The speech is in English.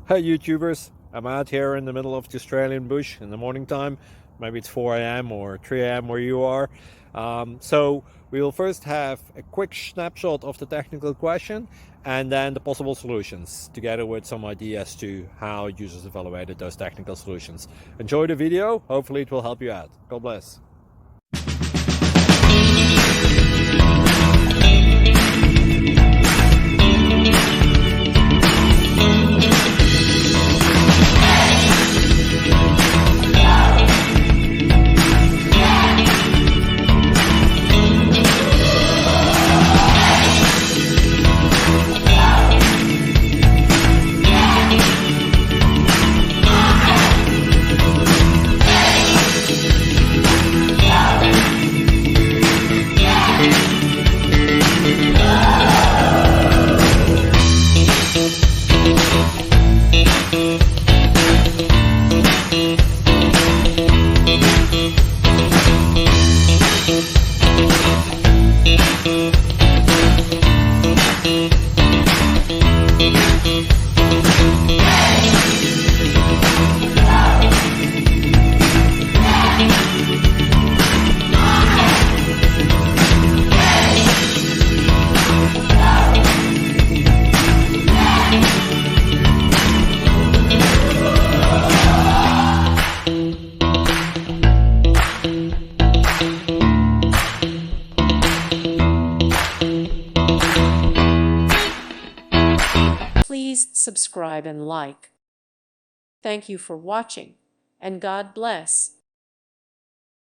Hey YouTubers, I'm out here in the middle of the Australian bush in the morning time. Maybe it's 4 a.m. or 3 a.m. where you are. So we will first have a quick snapshot of the technical question and then the possible solutions, together with some ideas to how users evaluated those technical solutions. Enjoy the video, hopefully it will help you out. God bless. Please subscribe and like. Thank you for watching, and God bless.